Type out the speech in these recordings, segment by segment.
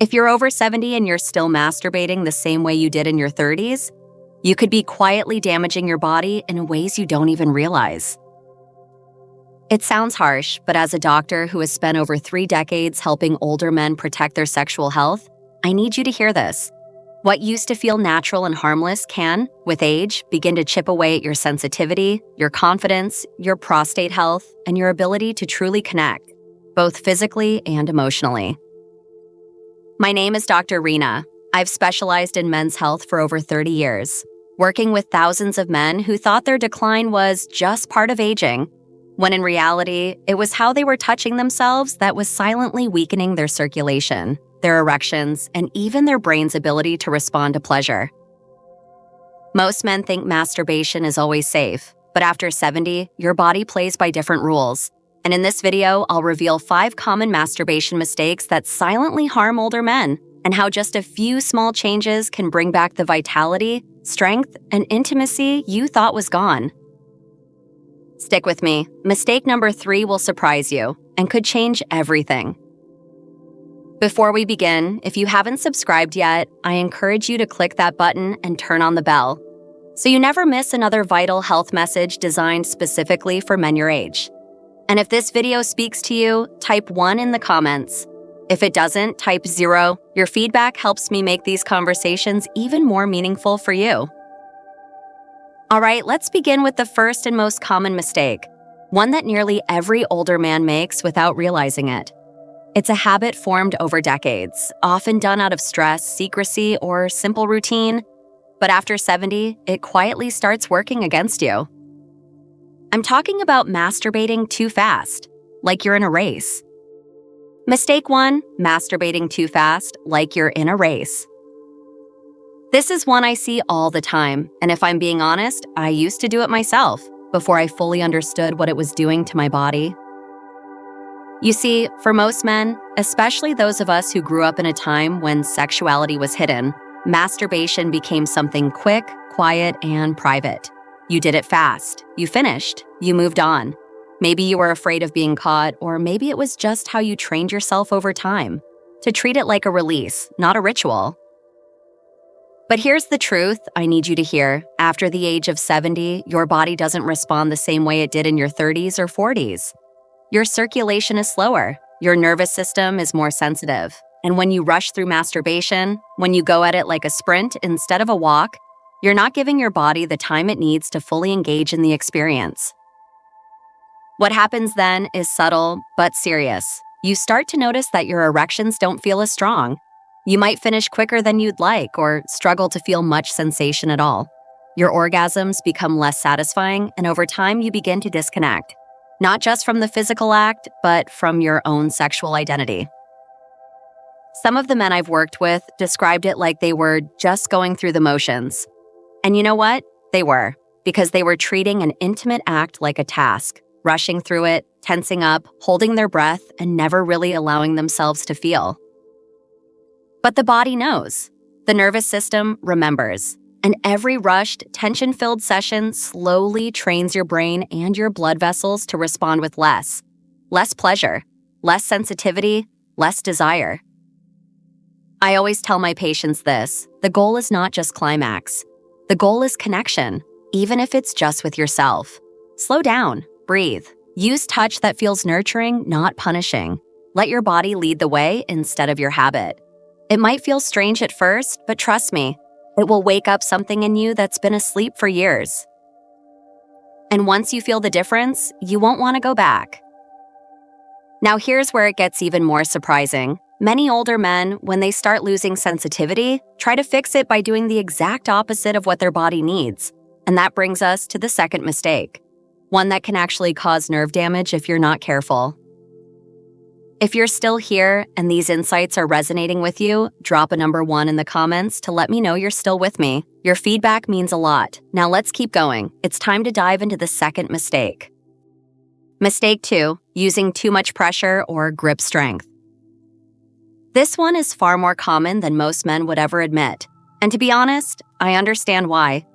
If you're over 70 and you're still masturbating the same way you did in your 30s, you could be quietly damaging your body in ways you don't even realize. It sounds harsh, but as a doctor who has spent over 3 decades helping older men protect their sexual health, I need you to hear this. What used to feel natural and harmless can, with age, begin to chip away at your sensitivity, your confidence, your prostate health, and your ability to truly connect, both physically and emotionally. My name is Dr. Rena. I've specialized in men's health for over 30 years, working with thousands of men who thought their decline was just part of aging, when in reality, it was how they were touching themselves that was silently weakening their circulation, their erections, and even their brain's ability to respond to pleasure. Most men think masturbation is always safe, but after 70, your body plays by different rules. And in this video, I'll reveal 5 common masturbation mistakes that silently harm older men, and how just a few small changes can bring back the vitality, strength, and intimacy you thought was gone. Stick with me. Mistake number 3 will surprise you and could change everything. Before we begin, if you haven't subscribed yet, I encourage you to click that button and turn on the bell, so you never miss another vital health message designed specifically for men your age. And if this video speaks to you, type 1 in the comments. If it doesn't, type 0. Your feedback helps me make these conversations even more meaningful for you. All right, let's begin with the first and most common mistake, one that nearly every older man makes without realizing it. It's a habit formed over decades, often done out of stress, secrecy, or simple routine. But after 70, it quietly starts working against you. I'm talking about masturbating too fast, like you're in a race. Mistake 1, masturbating too fast, like you're in a race. This is one I see all the time, and if I'm being honest, I used to do it myself before I fully understood what it was doing to my body. You see, for most men, especially those of us who grew up in a time when sexuality was hidden, masturbation became something quick, quiet, and private. You did it fast, you finished, you moved on. Maybe you were afraid of being caught, or maybe it was just how you trained yourself over time to treat it like a release, not a ritual. But here's the truth I need you to hear. After the age of 70, your body doesn't respond the same way it did in your 30s or 40s. Your circulation is slower, your nervous system is more sensitive, and when you rush through masturbation, when you go at it like a sprint instead of a walk, you're not giving your body the time it needs to fully engage in the experience. What happens then is subtle but serious. You start to notice that your erections don't feel as strong. You might finish quicker than you'd like or struggle to feel much sensation at all. Your orgasms become less satisfying, and over time you begin to disconnect, not just from the physical act, but from your own sexual identity. Some of the men I've worked with described it like they were just going through the motions. And you know what? They were, because they were treating an intimate act like a task, rushing through it, tensing up, holding their breath, and never really allowing themselves to feel. But the body knows. The nervous system remembers. And every rushed, tension-filled session slowly trains your brain and your blood vessels to respond with less pleasure, less sensitivity, less desire. I always tell my patients this: the goal is not just climax. The goal is connection, even if it's just with yourself. Slow down, breathe. Use touch that feels nurturing, not punishing. Let your body lead the way instead of your habit. It might feel strange at first, but trust me, it will wake up something in you that's been asleep for years. And once you feel the difference, you won't want to go back. Now here's where it gets even more surprising. Many older men, when they start losing sensitivity, try to fix it by doing the exact opposite of what their body needs. And that brings us to the second mistake, one that can actually cause nerve damage if you're not careful. If you're still here and these insights are resonating with you, drop a number 1 in the comments to let me know you're still with me. Your feedback means a lot. Now let's keep going. It's time to dive into the second mistake. Mistake 2, using too much pressure or grip strength. This one is far more common than most men would ever admit. And to be honest, I understand why.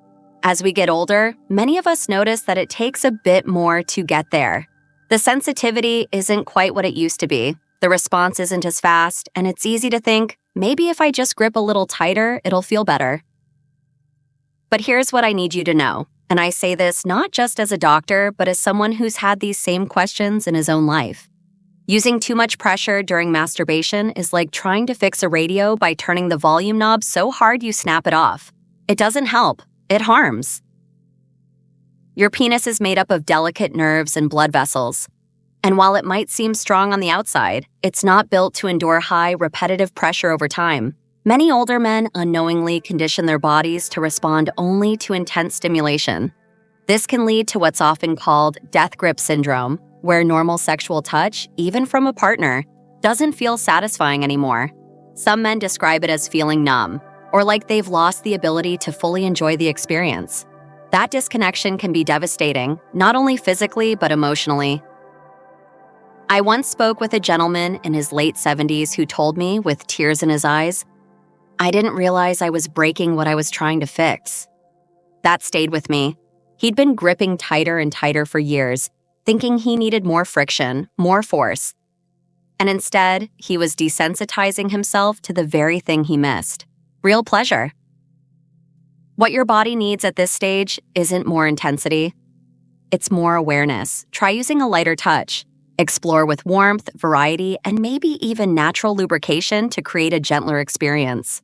As we get older, many of us notice that it takes a bit more to get there. The sensitivity isn't quite what it used to be. The response isn't as fast, and it's easy to think, maybe if I just grip a little tighter, it'll feel better. But here's what I need you to know, and I say this not just as a doctor, but as someone who's had these same questions in his own life. Using too much pressure during masturbation is like trying to fix a radio by turning the volume knob so hard you snap it off. It doesn't help, it harms. Your penis is made up of delicate nerves and blood vessels. And while it might seem strong on the outside, it's not built to endure high, repetitive pressure over time. Many older men unknowingly condition their bodies to respond only to intense stimulation. This can lead to what's often called death grip syndrome, where normal sexual touch, even from a partner, doesn't feel satisfying anymore. Some men describe it as feeling numb, or like they've lost the ability to fully enjoy the experience. That disconnection can be devastating, not only physically but emotionally. I once spoke with a gentleman in his late 70s who told me, with tears in his eyes, "I didn't realize I was breaking what I was trying to fix." That stayed with me. He'd been gripping tighter and tighter for years, thinking he needed more friction, more force. And instead, he was desensitizing himself to the very thing he missed: real pleasure. What your body needs at this stage isn't more intensity. It's more awareness. Try using a lighter touch. Explore with warmth, variety, and maybe even natural lubrication to create a gentler experience.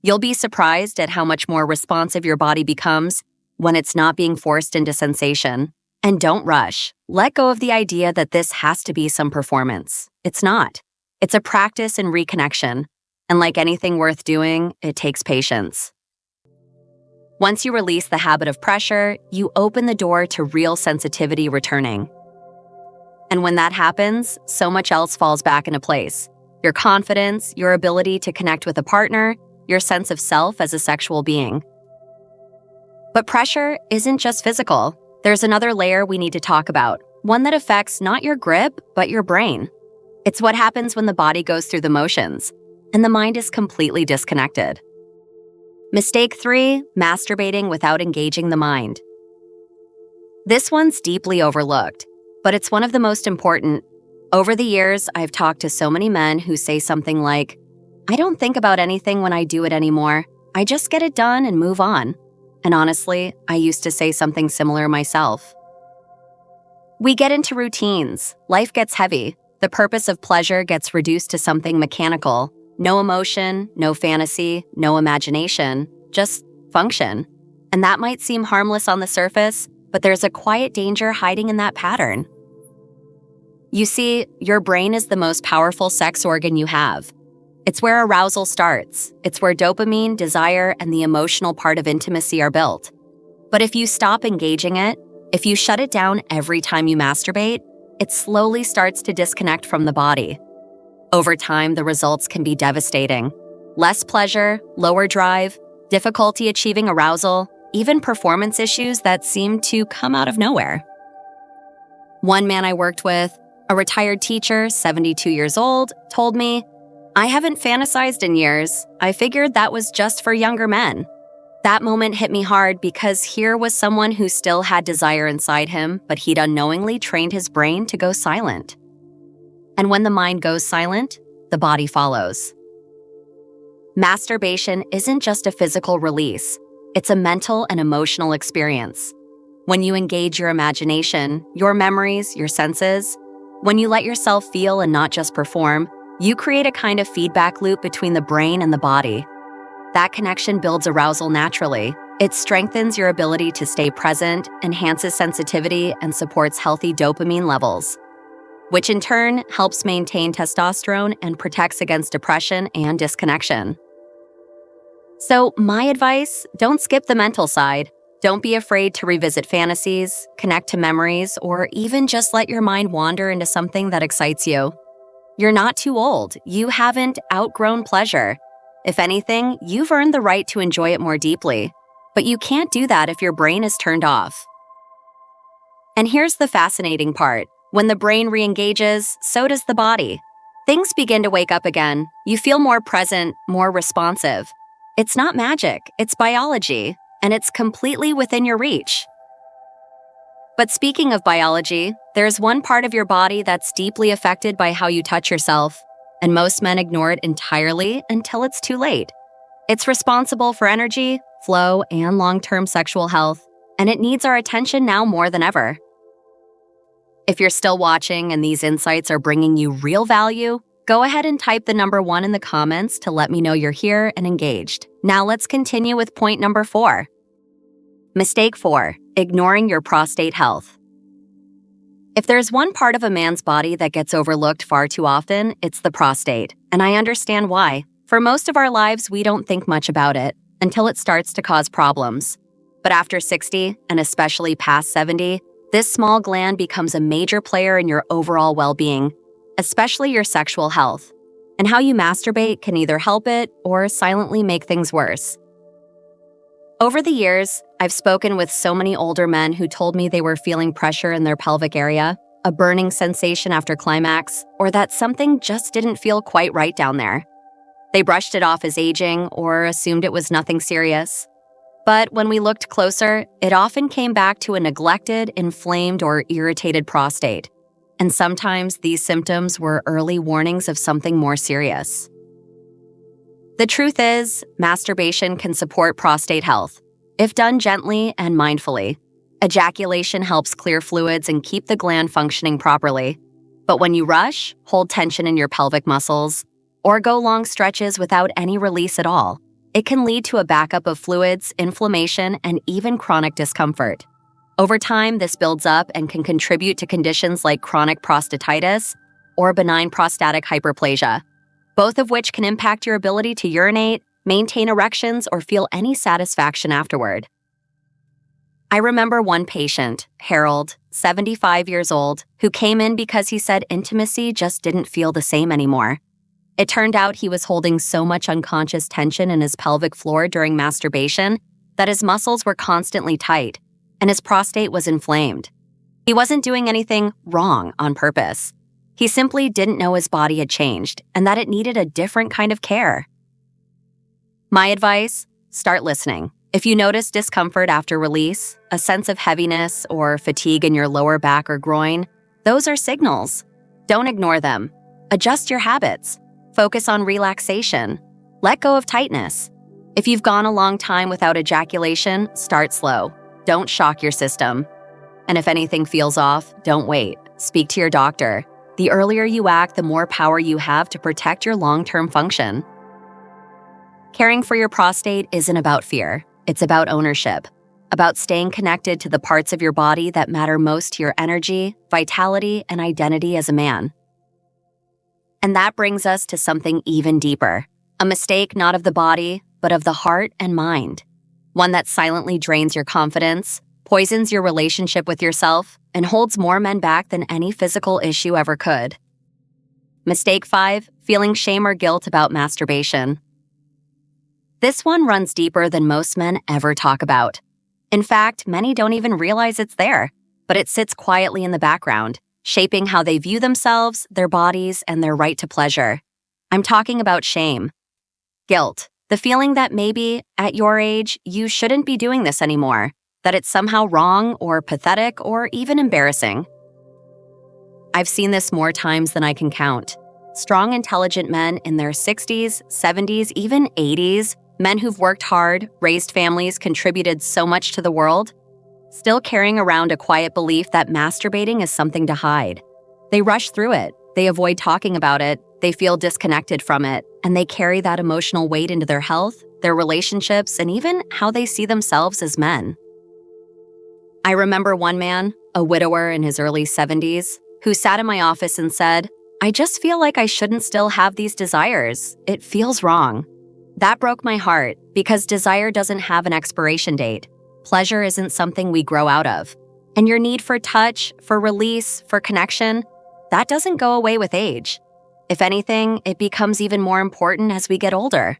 You'll be surprised at how much more responsive your body becomes when it's not being forced into sensation. And don't rush. Let go of the idea that this has to be some performance. It's not. It's a practice in reconnection. And like anything worth doing, it takes patience. Once you release the habit of pressure, you open the door to real sensitivity returning. And when that happens, so much else falls back into place. Your confidence, your ability to connect with a partner, your sense of self as a sexual being. But pressure isn't just physical. There's another layer we need to talk about, one that affects not your grip, but your brain. It's what happens when the body goes through the motions, and the mind is completely disconnected. Mistake 3, masturbating without engaging the mind. This one's deeply overlooked, but it's one of the most important. Over the years, I've talked to so many men who say something like, "I don't think about anything when I do it anymore. I just get it done and move on." And honestly, I used to say something similar myself. We get into routines. Life gets heavy. The purpose of pleasure gets reduced to something mechanical. No emotion, no fantasy, no imagination, just function. And that might seem harmless on the surface, but there's a quiet danger hiding in that pattern. You see, your brain is the most powerful sex organ you have. It's where arousal starts. It's where dopamine, desire, and the emotional part of intimacy are built. But if you stop engaging it, if you shut it down every time you masturbate, it slowly starts to disconnect from the body. Over time, the results can be devastating. Less pleasure, lower drive, difficulty achieving arousal, even performance issues that seem to come out of nowhere. One man I worked with, a retired teacher, 72 years old, told me, "I haven't fantasized in years. I figured that was just for younger men." That moment hit me hard because here was someone who still had desire inside him, but he'd unknowingly trained his brain to go silent. And when the mind goes silent, the body follows. Masturbation isn't just a physical release. It's a mental and emotional experience. When you engage your imagination, your memories, your senses, when you let yourself feel and not just perform, you create a kind of feedback loop between the brain and the body. That connection builds arousal naturally. It strengthens your ability to stay present, enhances sensitivity, and supports healthy dopamine levels, which in turn helps maintain testosterone and protects against depression and disconnection. So my advice, don't skip the mental side. Don't be afraid to revisit fantasies, connect to memories, or even just let your mind wander into something that excites you. You're not too old. You haven't outgrown pleasure. If anything, you've earned the right to enjoy it more deeply. But you can't do that if your brain is turned off. And here's the fascinating part. When the brain re-engages, so does the body. Things begin to wake up again. You feel more present, more responsive. It's not magic, it's biology, and it's completely within your reach. But speaking of biology, there's one part of your body that's deeply affected by how you touch yourself, and most men ignore it entirely until it's too late. It's responsible for energy, flow, and long-term sexual health, and it needs our attention now more than ever. If you're still watching and these insights are bringing you real value, go ahead and type the number 1 in the comments to let me know you're here and engaged. Now let's continue with point number 4. Mistake 4, ignoring your prostate health. If there's one part of a man's body that gets overlooked far too often, it's the prostate, and I understand why. For most of our lives, we don't think much about it until it starts to cause problems. But after 60, and especially past 70, this small gland becomes a major player in your overall well-being, especially your sexual health. And how you masturbate can either help it or silently make things worse. Over the years, I've spoken with so many older men who told me they were feeling pressure in their pelvic area, a burning sensation after climax, or that something just didn't feel quite right down there. They brushed it off as aging or assumed it was nothing serious. But when we looked closer, it often came back to a neglected, inflamed, or irritated prostate. And sometimes these symptoms were early warnings of something more serious. The truth is, masturbation can support prostate health, if done gently and mindfully. Ejaculation helps clear fluids and keep the gland functioning properly. But when you rush, hold tension in your pelvic muscles, or go long stretches without any release at all, it can lead to a backup of fluids, inflammation, and even chronic discomfort. Over time, this builds up and can contribute to conditions like chronic prostatitis or benign prostatic hyperplasia, both of which can impact your ability to urinate, maintain erections, or feel any satisfaction afterward. I remember one patient, Harold, 75 years old, who came in because he said intimacy just didn't feel the same anymore. It turned out he was holding so much unconscious tension in his pelvic floor during masturbation that his muscles were constantly tight, and his prostate was inflamed. He wasn't doing anything wrong on purpose. He simply didn't know his body had changed and that it needed a different kind of care. My advice? Start listening. If you notice discomfort after release, a sense of heaviness or fatigue in your lower back or groin, those are signals. Don't ignore them. Adjust your habits. Focus on relaxation. Let go of tightness. If you've gone a long time without ejaculation, start slow. Don't shock your system. And if anything feels off, don't wait. Speak to your doctor. The earlier you act, the more power you have to protect your long-term function. Caring for your prostate isn't about fear. It's about ownership, about staying connected to the parts of your body that matter most to your energy, vitality, and identity as a man. And that brings us to something even deeper, a mistake not of the body, but of the heart and mind. One that silently drains your confidence, poisons your relationship with yourself, and holds more men back than any physical issue ever could. Mistake 5, feeling shame or guilt about masturbation. This one runs deeper than most men ever talk about. In fact, many don't even realize it's there, but it sits quietly in the background, shaping how they view themselves, their bodies, and their right to pleasure. I'm talking about shame. Guilt, the feeling that maybe, at your age, you shouldn't be doing this anymore, that it's somehow wrong or pathetic or even embarrassing. I've seen this more times than I can count. Strong, intelligent men in their 60s, 70s, even 80s, men who've worked hard, raised families, contributed so much to the world, still carrying around a quiet belief that masturbating is something to hide. They rush through it, they avoid talking about it, they feel disconnected from it, and they carry that emotional weight into their health, their relationships, and even how they see themselves as men. I remember one man, a widower in his early 70s, who sat in my office and said, "I just feel like I shouldn't still have these desires. It feels wrong." That broke my heart because desire doesn't have an expiration date. Pleasure isn't something we grow out of. And your need for touch, for release, for connection, that doesn't go away with age. If anything, it becomes even more important as we get older.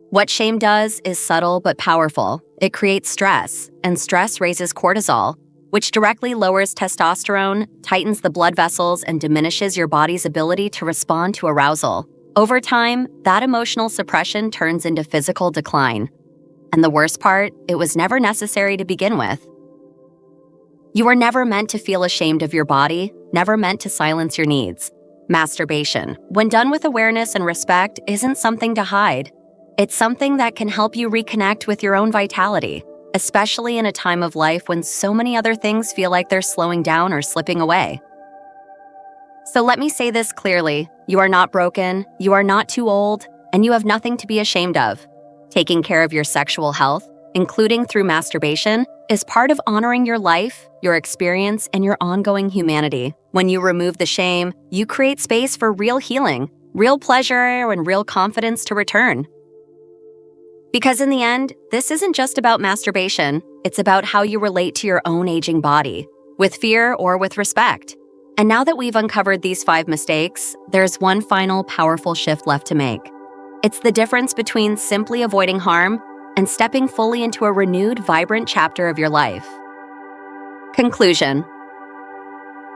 What shame does is subtle but powerful. It creates stress, and stress raises cortisol, which directly lowers testosterone, tightens the blood vessels, and diminishes your body's ability to respond to arousal. Over time, that emotional suppression turns into physical decline. And the worst part, it was never necessary to begin with. You were never meant to feel ashamed of your body, never meant to silence your needs. Masturbation, when done with awareness and respect, isn't something to hide. It's something that can help you reconnect with your own vitality, especially in a time of life when so many other things feel like they're slowing down or slipping away. So let me say this clearly. You are not broken, you are not too old, and you have nothing to be ashamed of. Taking care of your sexual health, including through masturbation, is part of honoring your life, your experience, and your ongoing humanity. When you remove the shame, you create space for real healing, real pleasure, and real confidence to return. Because in the end, this isn't just about masturbation, it's about how you relate to your own aging body, with fear or with respect. And now that we've uncovered these 5 mistakes, there's one final powerful shift left to make. It's the difference between simply avoiding harm and stepping fully into a renewed, vibrant chapter of your life. Conclusion.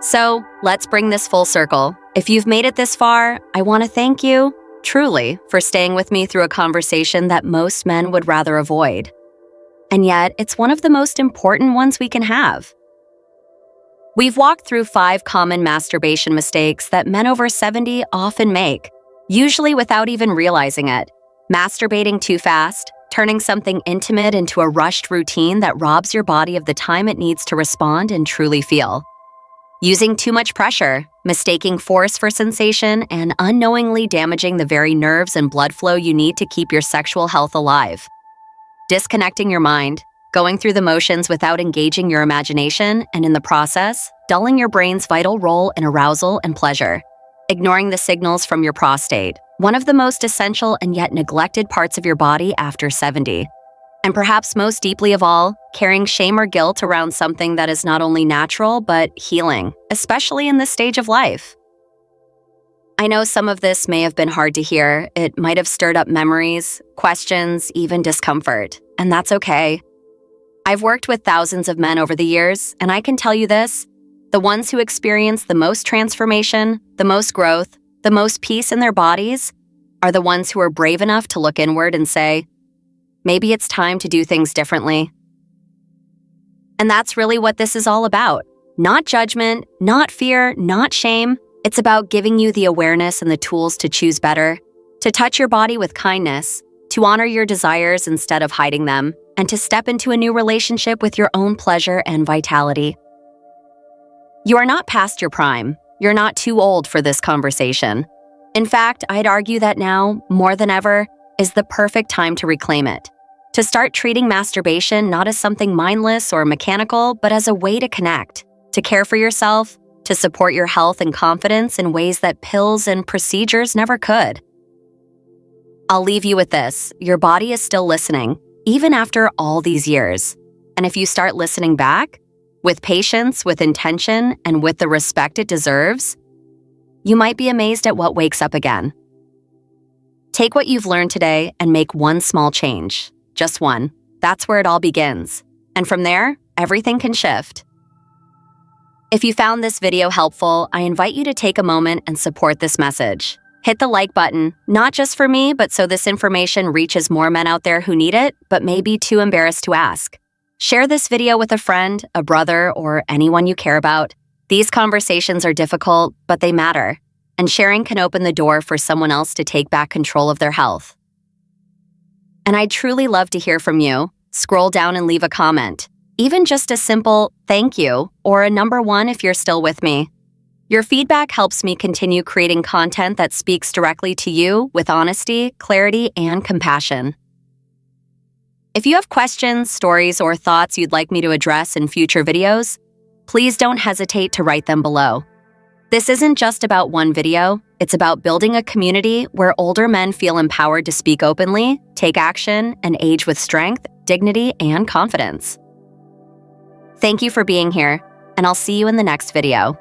So, let's bring this full circle. If you've made it this far, I want to thank you, truly, for staying with me through a conversation that most men would rather avoid. And yet, it's one of the most important ones we can have. We've walked through 5 common masturbation mistakes that men over 70 often make, usually without even realizing it. Masturbating too fast, turning something intimate into a rushed routine that robs your body of the time it needs to respond and truly feel. Using too much pressure, mistaking force for sensation, and unknowingly damaging the very nerves and blood flow you need to keep your sexual health alive. Disconnecting your mind, going through the motions without engaging your imagination, and in the process, dulling your brain's vital role in arousal and pleasure. Ignoring the signals from your prostate, one of the most essential and yet neglected parts of your body after 70. And perhaps most deeply of all, carrying shame or guilt around something that is not only natural, but healing, especially in this stage of life. I know some of this may have been hard to hear. It might have stirred up memories, questions, even discomfort, and that's okay. I've worked with thousands of men over the years, and I can tell you this, the ones who experience the most transformation, the most growth, the most peace in their bodies are the ones who are brave enough to look inward and say, maybe it's time to do things differently. And that's really what this is all about. Not judgment, not fear, not shame. It's about giving you the awareness and the tools to choose better, to touch your body with kindness, to honor your desires instead of hiding them, and to step into a new relationship with your own pleasure and vitality. You are not past your prime. You're not too old for this conversation. In fact, I'd argue that now, more than ever, is the perfect time to reclaim it. To start treating masturbation not as something mindless or mechanical, but as a way to connect, to care for yourself, to support your health and confidence in ways that pills and procedures never could. I'll leave you with this. Your body is still listening, even after all these years. And if you start listening back, with patience, with intention, and with the respect it deserves, you might be amazed at what wakes up again. Take what you've learned today and make one small change. Just one. That's where it all begins. And from there, everything can shift. If you found this video helpful, I invite you to take a moment and support this message. Hit the like button, not just for me, but so this information reaches more men out there who need it, but may be too embarrassed to ask. Share this video with a friend, a brother, or anyone you care about. These conversations are difficult, but they matter, and sharing can open the door for someone else to take back control of their health. And I'd truly love to hear from you. Scroll down and leave a comment. Even just a simple thank you or a number 1 if you're still with me. Your feedback helps me continue creating content that speaks directly to you with honesty, clarity, and compassion. If you have questions, stories, or thoughts you'd like me to address in future videos, please don't hesitate to write them below. This isn't just about one video, it's about building a community where older men feel empowered to speak openly, take action, and age with strength, dignity, and confidence. Thank you for being here, and I'll see you in the next video.